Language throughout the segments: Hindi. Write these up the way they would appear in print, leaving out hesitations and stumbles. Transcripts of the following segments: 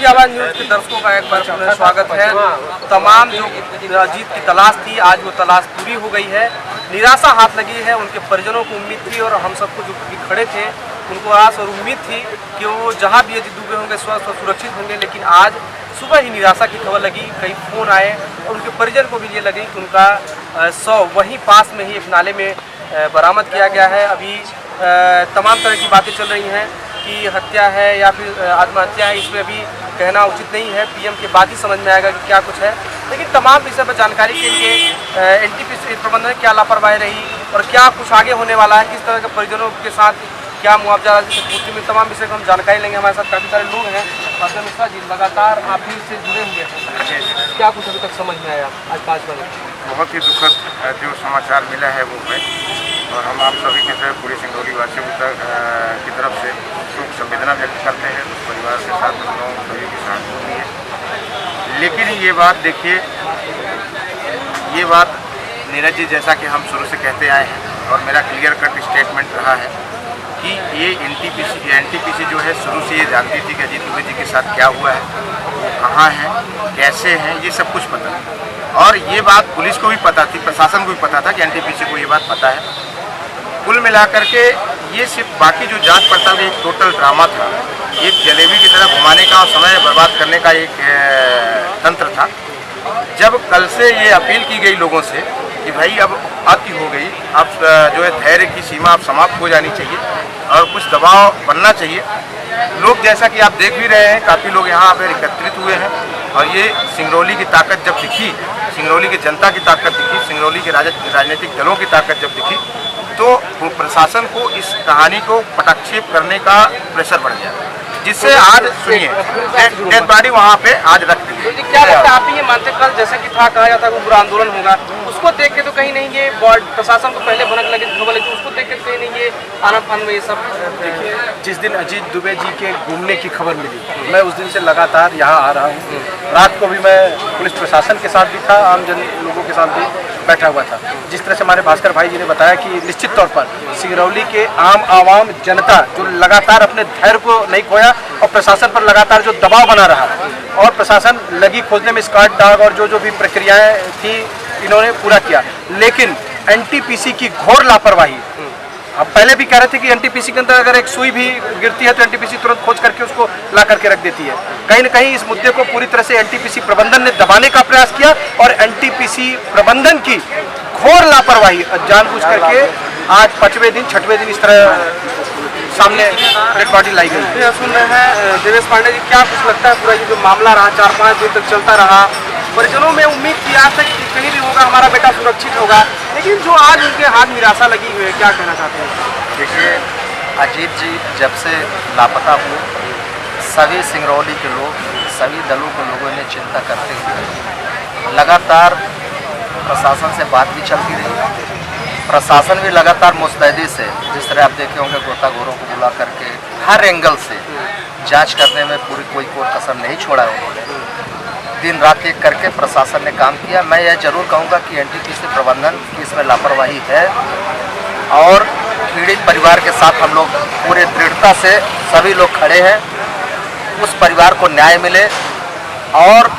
आवाज़ न्यूज़ के दर्शकों का एक बार पुनः स्वागत है। तमाम जो जीत की तलाश थी, आज वो तलाश पूरी हो गई है। निराशा हाथ लगी है। उनके परिजनों को उम्मीद थी और हम सबको जो खड़े थे उनको आस और उम्मीद थी कि वो जहाँ भी अजीत दुबे होंगे स्वस्थ और सुरक्षित होंगे, लेकिन आज सुबह ही निराशा की खबर लगी। कई फ़ोन आए और उनके परिजन को भी ये लगी कि उनका शव वहीं पास में ही एक नाले में बरामद किया गया है। अभी तमाम तरह की बातें चल रही हैं कि हत्या है या फिर आत्महत्या है, इसमें अभी कहना उचित नहीं है। पीएम के बाद ही समझ में आएगा कि क्या कुछ है। लेकिन तमाम विषय पर जानकारी के लिए एनटीपीसी प्रबंधन क्या लापरवाही रही और क्या कुछ आगे होने वाला है, किस तरह के परिजनों के साथ क्या मुआवजा पूर्ति में, तमाम विषय को हम जानकारी लेंगे। हमारे साथ काफ़ी सारे लोग हैं। डॉक्टर मिश्रा जी, लगातार आप भी इससे जुड़े हुए हैं, क्या कुछ अभी तक समझ में आया आज 5 बजे? बहुत ही दुखद जो समाचार मिला है वो है, और हम आप सभी के तरफ पूरे सिंगरौली वासियों की तरफ से शोक संवेदना व्यक्त करते हैं। उस परिवार के साथ हम लोग सभी की सहानुभूति है। लेकिन ये बात देखिए, ये बात नीरज जी, जैसा कि हम शुरू से कहते आए हैं और मेरा क्लियर कट स्टेटमेंट रहा है कि ये एनटीपीसी जो है शुरू से ये जानती थी कि अजीत दुबे जी के साथ क्या हुआ है, वो कहाँ हैं, कैसे हैं, ये सब कुछ पता है। और ये बात पुलिस को भी पता थी, प्रशासन को भी पता था कि एनटीपीसी को ये बात पता है। कुल मिलाकर के ये सिर्फ बाकी जो जांच पड़ताल एक टोटल ड्रामा था, एक जलेबी की तरह घुमाने का और समय बर्बाद करने का एक तंत्र था। जब कल से ये अपील की गई लोगों से कि भाई अब अति हो गई, अब जो है धैर्य की सीमा अब समाप्त हो जानी चाहिए और कुछ दबाव बनना चाहिए। लोग जैसा कि आप देख भी रहे हैं, काफ़ी लोग यहाँ पर एकत्रित हुए हैं और ये सिंगरौली की ताकत जब दिखी, सिंगरौली की जनता की ताकत दिखी, सिंगरौली के राजनीतिक दलों की ताकत जब दिखी, तो प्रशासन को इस कहानी को पटाक्षेप करने का प्रेशर बढ़ गया, जिससे आज सुनिए डेड बॉडी वहाँ पे आज रख दी। तो क्या लगता है, आप ये मानते कल जैसे कि था कहा जाता है वो बुरा आंदोलन होगा, उसको देख के तो कहीं नहीं ये प्रशासन को पहले भनक लगी, खबर लगी, उसको देख के कहीं नहीं ये आना में ये सब? देखिए, जिस दिन अजीत दुबे जी के घूमने की खबर मिली, मैं उस दिन से लगातार यहाँ आ रहा हूँ। रात को भी मैं पुलिस प्रशासन के साथ भी था, आम जन लोगों के साथ भी बैठा हुआ था। जिस तरह से हमारे भास्कर भाई जी ने बताया कि निश्चित तौर पर सिंगरौली के आम आवाम जनता जो लगातार अपने धैर्य को नहीं खोया और प्रशासन पर लगातार जो दबाव बना रहा और प्रशासन लगी खोजने में स्क्वाड डॉग और जो भी प्रक्रियाएं थी इन्होंने पूरा किया। लेकिन एनटीपीसी की घोर लापरवाही, अब पहले भी कह रहे थे कि एनटीपीसी के अंदर अगर एक सुई भी गिरती है तो एनटीपीसी तुरंत खोज करके उसको ला करके रख देती है। कहीं न कहीं इस मुद्दे को पूरी तरह से एनटीपीसी प्रबंधन ने दबाने का प्रयास किया और एनटीपीसी प्रबंधन की घोर लापरवाही जानबूझ करके आज 5वें दिन 6वें दिन इस तरह सामने डेड बॉडी लाई गई। सुन रहे हैं देवेश पांडे जी, क्या कुछ लगता है पूरा ये जो मामला रहा 4-5 दिन तक चलता रहा, परिजनों में उम्मीद थी आज तक कहीं भी होगा हमारा बेटा सुरक्षित होगा, लेकिन जो आज उनके हाथ निराशा लगी हुई है, क्या कहना चाहते हैं? देखिए, अजीत जी जब से लापता हुए, सभी सिंगरौली के लोग, सभी दलों के लोगों ने चिंता करते हुए लगातार प्रशासन से बात भी चलती रही। प्रशासन भी लगातार मुस्तैदी से, जिस तरह आप देखे होंगे, गोताखोरों को बुला करके हर एंगल से जांच करने में पूरी कोई कसर नहीं छोड़ा है। उन्होंने दिन रात एक करके प्रशासन ने काम किया। मैं यह जरूर कहूँगा कि एनटीपीसी प्रबंधन की इसमें लापरवाही है और पीड़ित परिवार के साथ हम लोग पूरे दृढ़ता से सभी लोग खड़े हैं। उस परिवार को न्याय मिले और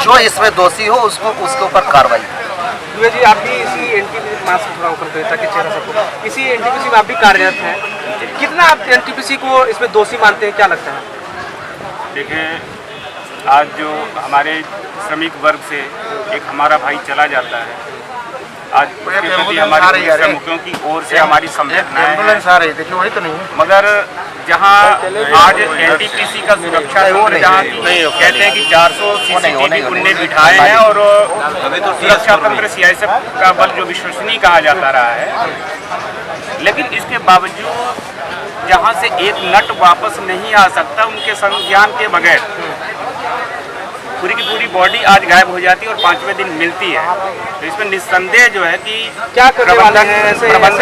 जो इसमें दोषी हो उसको उसके ऊपर कार्रवाई। दुबे जी, आप भी इसी एनटीपीसी मास्क थोड़ा ऊपर करें ताकि चेहरा सबको, इसी एनटीपीसी में आप भी कार्यरत हैं, कितना आप एनटीपीसी को इसमें दोषी मानते हैं, क्या लगता है? देखिए, आज जो हमारे श्रमिक वर्ग से एक हमारा भाई चला जाता है, आज उसके प्रति हमारे श्रमिकों की ओर से हमारी संवेदनाएं हैं। देखिए वही तो नहीं है, मगर जहां आज एनटीपीसी का सुरक्षा तंत्र जहां कहते हैं कि 400 CCTV उनने बिठाए हैं और सुरक्षा तंत्र सीआईएसएफ का बल जो विश्वसनीय कहा जाता रहा है, लेकिन इसके बावजूद जहां से एक नट वापस नहीं आ सकता उनके संज्ञान के बगैर पूरी की पूरी बॉडी आज गायब हो जाती है और 5वें दिन मिलती है। तो इसमें निस्संदेह जो है कि क्या प्रबंधन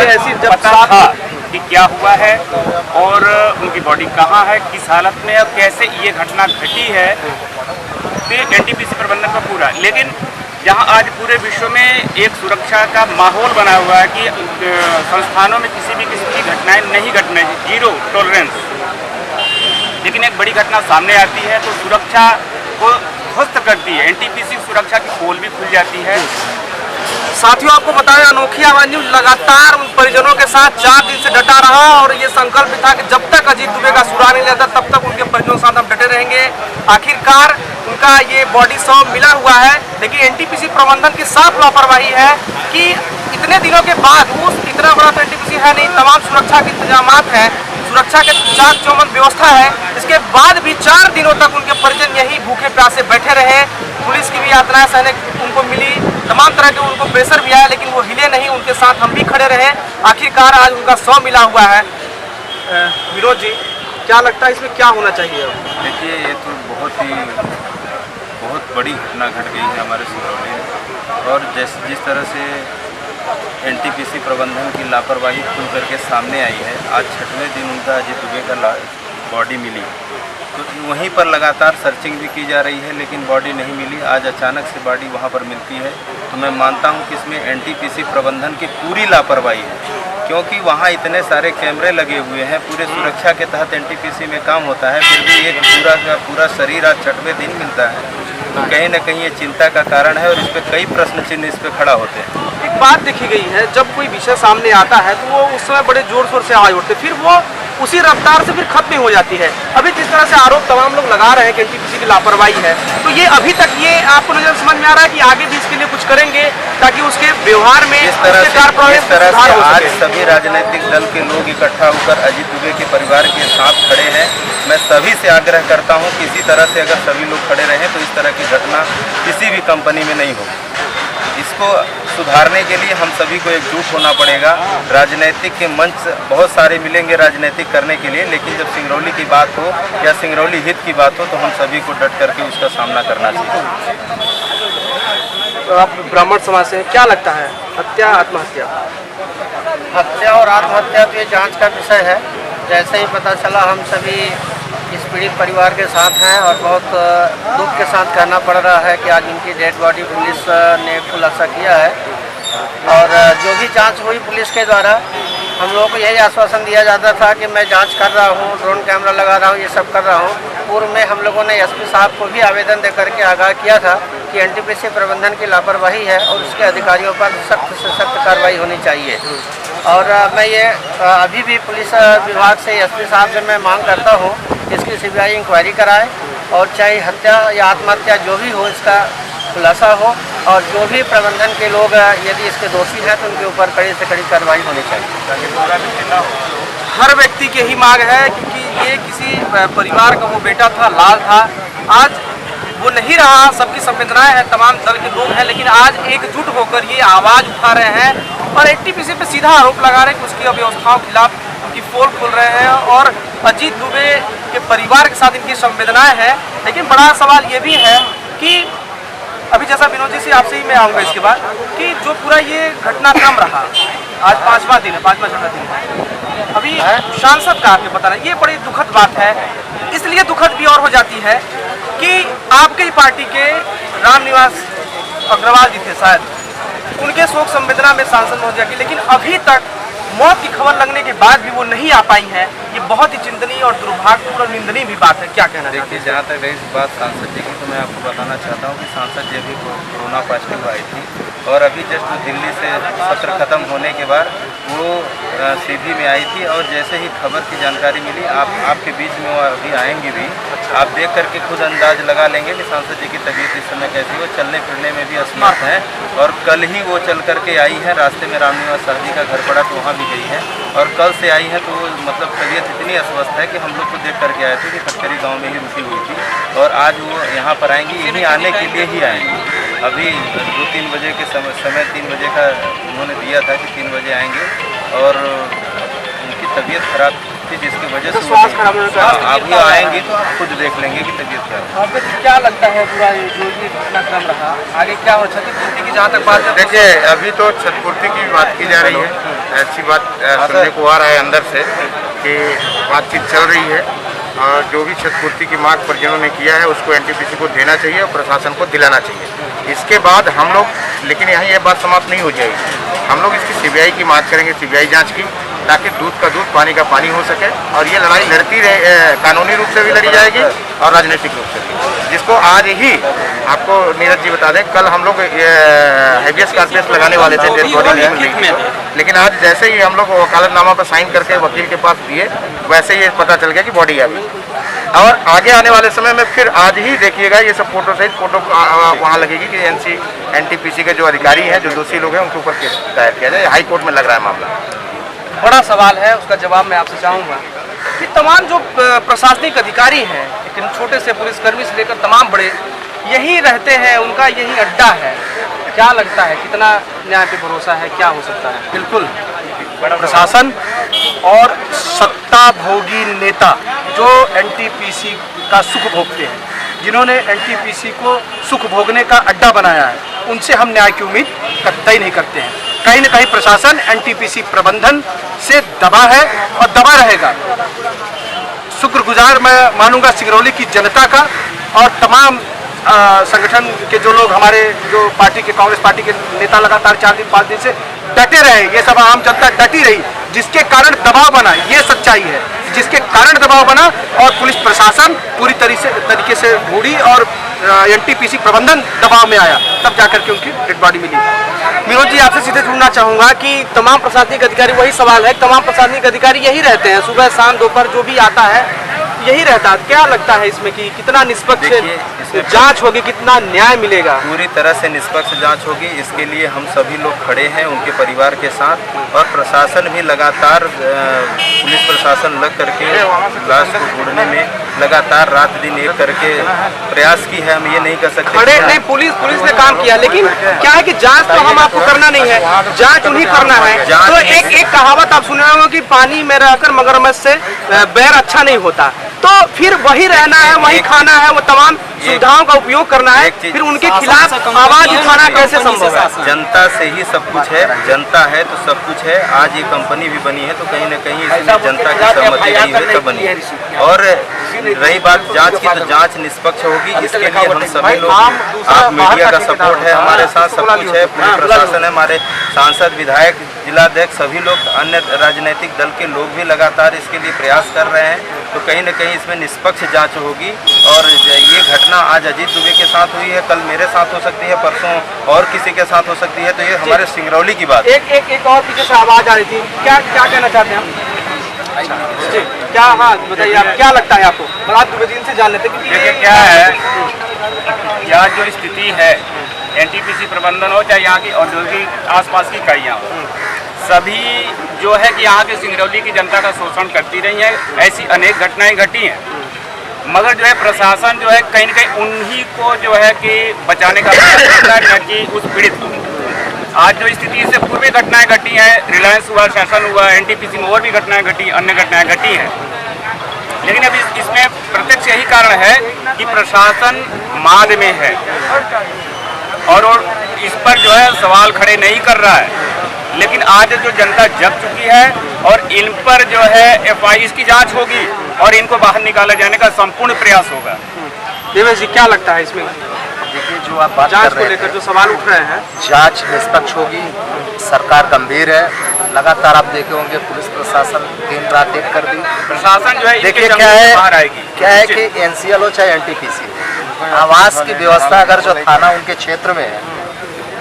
ऐसी पता था कि क्या हुआ है और उनकी बॉडी कहाँ है, किस हालत में है और कैसे ये घटना घटी है, तो एनटीपीसी प्रबंधन का पूरा। लेकिन जहाँ आज पूरे विश्व में एक सुरक्षा का माहौल बना हुआ है कि संस्थानों में किसी भी किस्म की घटनाएं नहीं घटना, जीरो टॉलरेंस, लेकिन दिन एक बड़ी घटना सामने आती है तो सुरक्षा को ध्वस्त करती है, एनटीपीसी सुरक्षा की पोल भी खुल जाती है। साथियों, आपको बताएं, अनोखी आवाज न्यूज लगातार उन परिजनों के साथ 4 दिन से डटा रहा और ये संकल्प भी था कि जब तक अजीत दुबे का सुराग नहीं लेता तब तक उनके परिजनों के साथ हम डटे रहेंगे। आखिरकार उनका ये बॉडी शव मिला हुआ है, लेकिन एनटीपीसी प्रबंधन की साफ लापरवाही है कि इतने दिनों के बाद उस इतना बड़ा तो एनटीपीसी है नहीं, तमाम सुरक्षा के इंतजाम हैं, सुरक्षा के चाक चौबंद व्यवस्था है, इसके बाद भी 4 दिनों तक उनके परिजन यही भूखे प्यासे बैठे रहे। पुलिस की भी यातनाएं सहने उनको मिली, तमाम तरह के उनको प्रेशर भी आया, लेकिन वो हिले नहीं, उनके साथ हम भी खड़े रहे। आखिरकार आज उनका शव मिला हुआ है। विनोद जी, क्या लगता है इसमें क्या होना चाहिए? देखिए, ये तो बहुत बड़ी घटना घट गई है हमारे सिंगरौली में, और जिस तरह से एनटीपीसी प्रबंधन की लापरवाही खुल करके सामने आई है। आज 6वें दिन उनका अजीत दुबे का बॉडी मिली, तो वहीं पर लगातार सर्चिंग भी की जा रही है, लेकिन बॉडी नहीं मिली। आज अचानक से बॉडी वहां पर मिलती है, तो मैं मानता हूं कि इसमें एनटीपीसी प्रबंधन की पूरी लापरवाही है, क्योंकि वहां इतने सारे कैमरे लगे हुए हैं, पूरे सुरक्षा के तहत एनटीपीसी में काम होता है, फिर भी एक पूरा शरीर आज 6वें दिन मिलता है, तो कहीं न कहीं ये चिंता का कारण है और इस पर कई प्रश्न चिन्ह इस पर खड़ा होते हैं। एक बात देखी गई है, जब कोई विषय सामने आता है तो वो उस समय बड़े जोर शोर से आवाज उठते, फिर वो उसी रफ्तार से फिर खत्म हो जाती है। अभी जिस तरह से आरोप तमाम लोग लगा रहे हैं कि एनटीपीसी की लापरवाही है, तो ये अभी तक ये आपको नजर समझ में आ रहा है कि आगे भी इसके लिए कुछ करेंगे ताकि उसके व्यवहार में इस तरह से आज सभी राजनीतिक दल के लोग इकट्ठा होकर अजीत दुबे के परिवार के साथ खड़े हैं। मैं सभी से आग्रह करता हूं कि इसी तरह से अगर सभी लोग खड़े रहें तो इस तरह की घटना किसी भी कंपनी में नहीं होगी। इसको सुधारने के लिए हम सभी को एकजुट होना पड़ेगा। राजनीतिक के मंच बहुत सारे मिलेंगे राजनीतिक करने के लिए, लेकिन जब सिंगरौली की बात हो या सिंगरौली हित की बात हो तो हम सभी को डट करके उसका सामना करना चाहिए। तो आप ब्राह्मण समाज से क्या लगता है, हत्या आत्महत्या? हत्या और आत्महत्या तो ये जांच का विषय है। जैसे ही पता चला हम सभी इस पीड़ित परिवार के साथ हैं और बहुत दुख के साथ कहना पड़ रहा है कि आज उनकी डेड बॉडी पुलिस ने खुलासा किया है। और जो भी जांच हुई पुलिस के द्वारा, हम लोगों को यही आश्वासन दिया जाता था कि मैं जांच कर रहा हूँ, ड्रोन कैमरा लगा रहा हूँ, ये सब कर रहा हूँ। पूर्व में हम लोगों ने एसपी साहब को भी आवेदन दे करके आगाह किया था कि एनटीपीसी प्रबंधन की लापरवाही है और उसके अधिकारियों पर सख्त से सख्त कार्रवाई होनी चाहिए। और मैं ये अभी भी पुलिस विभाग से एसपी साहब से मैं मांग करता हूँ इसकी सीबीआई इंक्वायरी कराए और चाहे हत्या या आत्महत्या जो भी हो इसका खुलासा हो, और जो भी प्रबंधन के लोग यदि इसके दोषी हैं तो उनके ऊपर कड़ी से कड़ी कार्रवाई होनी चाहिए। हर व्यक्ति की ही मांग है, क्योंकि ये किसी परिवार का वो बेटा था, लाल था, आज वो नहीं रहा। सबकी संवेदनाएं हैं, तमाम दल के लोग हैं, लेकिन आज एकजुट होकर ये आवाज़ उठा रहे हैं और एनटीपीसी पे सीधा आरोप लगा रहे हैं कि उसकी अव्यवस्थाओं के खिलाफ उनकी पोल खोल रहे हैं और अजीत दुबे के परिवार के साथ इनकी संवेदनाएं हैं। लेकिन बड़ा सवाल ये भी है कि अभी जैसा विनोद जी से आपसे ही मैं आऊँगा इसके बाद कि जो पूरा ये घटनाक्रम रहा, आज 5वां दिन है, 5वां दिन है, अभी सांसद का आपके पता नहीं, ये बड़ी दुखद बात है। इसलिए दुखद भी और हो जाती है कि आपके ही पार्टी के रामनिवास अग्रवाल जी थे शायद, उनके शोक संवेदना में सांसद महोदय की, लेकिन अभी तक मौत की खबर लगने के बाद भी वो नहीं आ पाई है। ये बहुत ही चिंतनीय और दुर्भाग्यपूर्ण और निंदनीय भी बात है। क्या कहना है? देखिए, जहाँ तक रही बात सांसद जी की, तो मैं आपको बताना चाहता हूँ कि सांसद जी अभी कोरोना पॉजिटिव आई थी और अभी जस्ट दिल्ली से सत्र खत्म होने के बाद वो सीधी में आई थी, और जैसे ही खबर की जानकारी मिली आपके बीच में वो अभी आएंगे भी, आप देख करके खुद अंदाज लगा लेंगे कि सांसद जी की तबीयत इस समय कैसी हो। चलने फिरने में भी असमर्थ हैं और कल ही वो चल करके आई है। रास्ते में रामनिवास साहब जी का घर पड़ा तो वहाँ भी गई है और कल से आई है, तो मतलब तबीयत इतनी अस्वस्थ है कि हम लोग को देख करके आए थे कि खटकरी गाँव में ही रुकी हुई थी और आज वो यहाँ पर आएंगी, यहीं आने के लिए ही आएंगी। अभी 2-3 बजे के समय 3 बजे का उन्होंने दिया था कि 3 बजे आएंगे और उनकी तबीयत खराब थी जिसकी वजह से स्वास्थ्य खराब होने का आप भी आएंगे तो आप खुद देख लेंगे कि तबीयत क्या है। आपको क्या लगता है पूरा जो ये घटनाक्रम रहा, आगे क्या हो? क्षतिपूर्ति की जहाँ तक बात है, देखिए, अभी तो क्षतिपूर्ति की बात की जा रही है। ऐसी बात सुनने को आ रहा है अंदर से कि बातचीत चल रही है और जो भी क्षतिपूर्ति की मांग परिजनों ने किया है उसको एनटीपीसी को देना चाहिए और प्रशासन को दिलाना चाहिए। इसके बाद हम लोग, लेकिन यहाँ ये बात समाप्त नहीं हो जाएगी, हम लोग इसकी सीबीआई की मांग करेंगे, सीबीआई जांच की, ताकि दूध का दूध पानी का पानी हो सके। और ये लड़ाई लड़ती रहे, कानूनी रूप से भी लड़ी जाएगी और राजनीतिक रूप से भी, जिसको आज ही आपको नीरज जी बता दें, कल हम लोग हैबियस कॉर्पस लगाने वाले थे डेड बॉडी नहीं मिल रही थी, लेकिन आज जैसे ही हम लोग वकालतनामा पर साइन करके वकील के पास दिए, वैसे ही पता चल गया कि बॉडी आ गई। और आगे आने वाले समय में फिर आज ही देखिएगा ये सब फोटो सहित फोटो वहाँ लगेगी कि NTPC के जो अधिकारी हैं, जो दोषी लोग हैं, उनके ऊपर केस दायर किया जाए। हाई कोर्ट में लग रहा है मामला। बड़ा सवाल है, उसका जवाब मैं आपसे चाहूँगा कि तमाम जो प्रशासनिक अधिकारी हैं, लेकिन छोटे से पुलिसकर्मी से लेकर तमाम बड़े यही रहते हैं, उनका यही अड्डा है। क्या लगता है कितना न्याय पे भरोसा है, क्या हो सकता है? बिल्कुल प्रशासन और सत्ता भोगी नेता जो NTPC का सुख भोगते हैं, जिन्होंने NTPC को सुख भोगने का अड्डा बनाया है, उनसे हम न्याय की उम्मीद कतई नहीं करते हैं। कहीं न कहीं प्रशासन NTPC प्रबंधन से दबा है और दबा रहेगा। शुक्रगुजार मैं मानूंगा सिंगरौली की जनता का और तमाम संगठन के जो लोग, हमारे जो पार्टी के, कांग्रेस पार्टी के नेता लगातार 4 दिन 5 दिन से डटे रहे, ये सब आम जनता डटी रही, जिसके कारण दबाव बना, ये सच्चाई है, जिसके कारण दबाव बना और पुलिस प्रशासन पूरी तरीके से ढूंढी और NTPC प्रबंधन दबाव में आया, तब जाकर के उनकी डेड बॉडी मिली। विनोद जी, आपसे सीधे जुड़ना चाहूँगा कि तमाम प्रशासनिक अधिकारी, वही सवाल है, तमाम प्रशासनिक अधिकारी यही रहते हैं, सुबह शाम दोपहर जो भी आता है यही रहता है। क्या लगता है इसमें कि कितना निष्पक्ष जांच होगी, कितना न्याय मिलेगा? पूरी तरह से निष्पक्ष जांच होगी, इसके लिए हम सभी लोग खड़े हैं उनके परिवार के साथ, और प्रशासन भी लगातार, पुलिस प्रशासन लग करके लाश को ढूंढने में लगातार रात दिन एक करके प्रयास की है। हम ये नहीं कर सकते खड़े नहीं, पुलिस ने काम किया, लेकिन क्या है कि जांच तो हम आपको करना नहीं है, जांच उन्हीं करना है। तो एक कहावत आप सुने होंगे कि पानी में रहकर मगरमच्छ से बैर अच्छा नहीं होता, तो फिर वही रहना है, वही खाना है, वो तमाम सुविधाओं का उपयोग करना है, फिर उनके खिलाफ आवाज उठाना कैसे संभव है? जनता से ही सब कुछ है, जनता है तो सब कुछ है। आज ये कंपनी भी बनी है तो कहीं न कहीं इसमें जनता की सहमति नहीं हुई तब बनी है। और रही बात जांच की, तो जांच निष्पक्ष होगी, इसके लिए हम सभी लोग, आप मीडिया का सपोर्ट है हमारे साथ, सब कुछ है, पुलिस प्रशासन है, हमारे सांसद, विधायक, जिलाध्यक्ष, सभी लोग, अन्य राजनीतिक दल के लोग भी लगातार इसके लिए प्रयास कर रहे हैं। तो कहीं न कहीं इसमें निष्पक्ष जांच होगी। और ये घटना आज अजीत दुबे के साथ हुई है, कल मेरे साथ हो सकती है, परसों और किसी के साथ हो सकती है, तो ये हमारे सिंगरौली की बात है। एक और पीछे से आवाज आ रही थी, क्या कहना चाहते हैं हम? क्या, हाँ बताइए, आप क्या लगता है आपको? रात दुबे दिन से जान लेते हैं। देखिए क्या है, यहाँ जो स्थिति है, NTPC प्रबंधन हो चाहे यहाँ की औद्योगिक आसपास की इकाइयाँ हो, सभी जो है कि यहाँ के सिंगरौली की जनता का शोषण करती रही है। ऐसी अनेक घटनाएं घटी हैं, मगर जो है प्रशासन जो है कहीं न कहीं उन्हीं को जो है कि बचाने का प्रयास करता है, न कि उस पीड़ित को। आज जो स्थिति, इससे पूर्व घटनाएं घटी हैं, रिलायंस हुआ, शासन हुआ, NTPC में और भी घटनाएं घटी, अन्य घटनाएं घटी हैं, लेकिन अब इसमें प्रत्यक्ष यही कारण है कि प्रशासन माद में है और इस पर जो है सवाल खड़े नहीं कर रहा है। लेकिन आज जो जनता जग चुकी है और इन पर जो है FIR की जांच होगी और इनको बाहर निकाला जाने का संपूर्ण प्रयास होगा। देवेश जी, क्या लगता है इसमें? देखिए, जो आप बात जांच कर रहे को लेकर हैं, जो सवाल उठ रहे हैं, जांच निष्पक्ष होगी, सरकार गंभीर है। लगातार आप देखे होंगे पुलिस प्रशासन दिन रात एक कर दी। प्रशासन जो है देखिए इनके क्या जंगल से बाहर है, आएगी। क्या है कि NCL हो चाहे NTPC, आवास की व्यवस्था अगर जो थाना उनके क्षेत्र में है,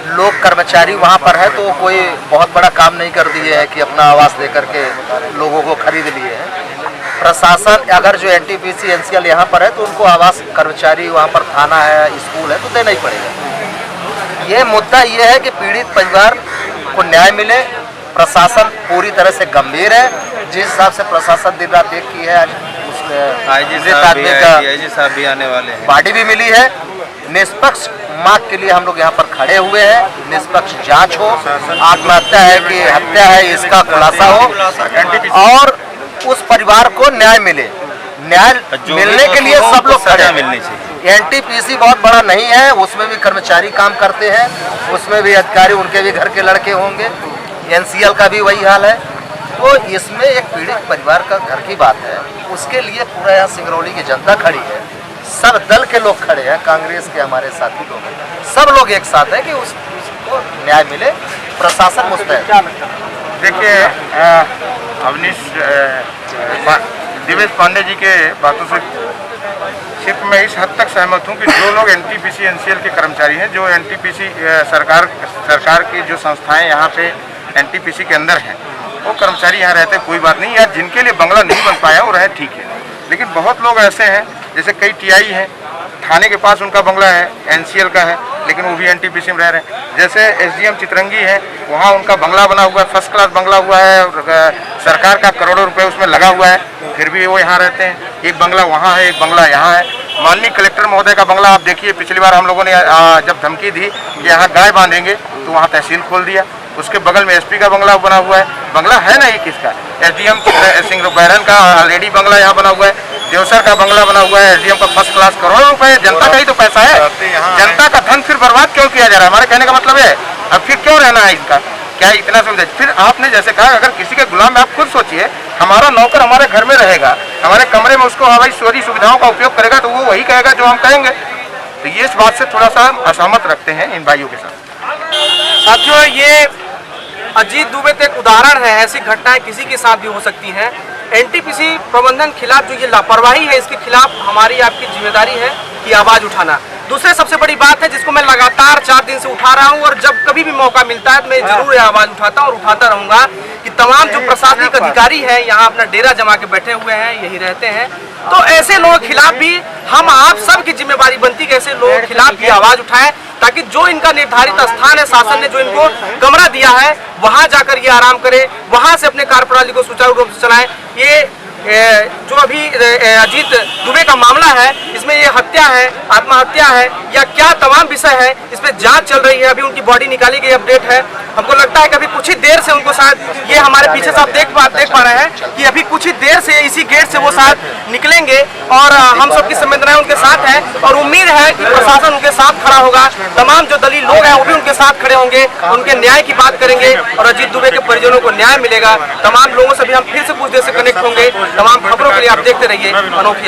लोग कर्मचारी वहाँ पर है, तो कोई बहुत बड़ा काम नहीं कर दिए है कि अपना आवास लेकर के लोगों को खरीद लिए हैं। प्रशासन अगर जो NTPC NCL यहाँ पर है, तो उनको आवास, कर्मचारी वहाँ पर थाना है, स्कूल है, तो देना ही पड़ेगा। ये मुद्दा ये है कि पीड़ित परिवार को न्याय मिले। प्रशासन पूरी तरह से गंभीर है। जिस हिसाब से प्रशासन दिन रात एक की है, आज उसमें IG साहब भी आने वाले हैं, बॉडी भी मिली है। निष्पक्ष मांग के लिए हम लोग यहाँ पर खड़े हुए हैं। निष्पक्ष जांच हो, आत्महत्या है कि हत्या है, इसका खुलासा हो और उस परिवार को न्याय मिले। न्याय मिलने के लिए सब लोग खड़े मिलनी चाहिए। NTPC बहुत बड़ा नहीं है, उसमें भी कर्मचारी काम करते हैं, उसमें भी अधिकारी, उनके भी घर के लड़के होंगे। NCL का भी वही हाल है। तो इसमें एक पीड़ित परिवार का घर की बात है, उसके लिए पूरा यहाँ सिंगरौली की जनता खड़ी है। सब दल के लोग खड़े हैं, कांग्रेस के हमारे साथी लोग हैं, सब लोग एक साथ हैं कि उसको न्याय मिले। प्रशासन मुस्तैद। देखिए, दिवेश पांडे जी के बातों से सिर्फ मैं इस हद तक सहमत हूं कि जो लोग एनटीपीसी एनसीएल के कर्मचारी हैं, जो एनटीपीसी सरकार की जो संस्थाएं यहाँ पे एनटीपीसी के अंदर हैं, वो कर्मचारी यहाँ रहते कोई बात नहीं, या जिनके लिए बंगला नहीं बन पाया वो रहे ठीक है। लेकिन बहुत लोग ऐसे हैं, जैसे कई टीआई हैं, थाने के पास उनका बंगला है, एनसीएल का है, लेकिन वो भी एनटीपीसी में रह रहे हैं। जैसे एसडीएम चितरंगी है, वहाँ उनका बंगला बना हुआ है, फर्स्ट क्लास बंगला हुआ है, सरकार का करोड़ों रुपए उसमें लगा हुआ है, फिर भी वो यहाँ रहते हैं। एक बंगला वहाँ है, एक बंगला यहाँ है। माननीय कलेक्टर महोदय का बंगला आप देखिए, पिछली बार हम लोगों ने जब धमकी दी कि यहाँ गाय बांधेंगे तो वहाँ तहसील खोल दिया। उसके बगल में एसपी का बंगला बना हुआ है, बंगला है ना ये किसका, एसडीएम सिंह बैरन का ऑलरेडी बंगला यहाँ बना हुआ है, देवसर का बंगला बना हुआ है, एसडीएम का फर्स्ट क्लास, करोड़ों रुपए, जनता का ही तो पैसा है। जनता का धन फिर बर्बाद क्यों किया जा रहा है? हमारे कहने का मतलब है अब फिर क्यों रहना है इनका, क्या इतना समझे? फिर आपने जैसे कहा, अगर किसी के गुलाम में, आप खुद सोचिए, हमारा नौकर हमारे घर में रहेगा, हमारे कमरे में उसको हमारी सारी सुविधाओं का उपयोग करेगा, तो वो वही कहेगा जो हम कहेंगे। तो ये इस बात से थोड़ा सा असहमत रखते हैं इन भाइयों के साथ। साथियों, ये अजीत दुबे तो एक उदाहरण है, ऐसी घटनाएं किसी के साथ भी हो सकती हैं। एनटीपीसी प्रबंधन खिलाफ जो ये लापरवाही है, इसके खिलाफ हमारी आपकी जिम्मेदारी है कि आवाज उठाना। दूसरे सबसे बड़ी बात है जिसको मैं लगातार 4 दिन से उठा रहा हूं, और जब कभी भी मौका मिलता है तो मैं जरूर आवाज उठाता हूं और उठाता रहूंगा कि तमाम जो प्रशासनिक अधिकारी हैं यहाँ अपना डेरा जमा के बैठे हुए हैं, यही रहते हैं, तो ऐसे लोगों के खिलाफ भी हम आप सब की जिम्मेदारी बनती है, ऐसे लोगों के खिलाफ भी आवाज उठाएं, ताकि जो इनका निर्धारित स्थान है, शासन ने जो इनको कमरा दिया है, वहां जाकर ये आराम करें, वहां से अपने कार्यप्रणाली को सुचारू रूप से चलाएं। ये जो अभी अजीत दुबे का मामला है, इसमें ये हत्या है, आत्महत्या है, या क्या तमाम विषय है, इस पर जांच चल रही है। अभी उनकी बॉडी निकाली गई, अपडेट है। हमको लगता है कि अभी कुछ ही देर से उनको शायद, ये हमारे पीछे से आप देख पा रहे हैं कि अभी कुछ ही देर से इसी गेट से वो शायद निकलेंगे, और हम सबकी संवेदनाएं उनके साथ है, और उम्मीद है कि प्रशासन उनके साथ खड़ा होगा। तमाम जो दलित लोग हैं वो भी उनके साथ खड़े होंगे, उनके न्याय की बात करेंगे, और अजीत दुबे के परिजनों को न्याय मिलेगा। तमाम लोगों से भी हम फिर से कुछ देर से कनेक्ट होंगे। तमाम खबरों के लिए आप देखते रहिए अनोखी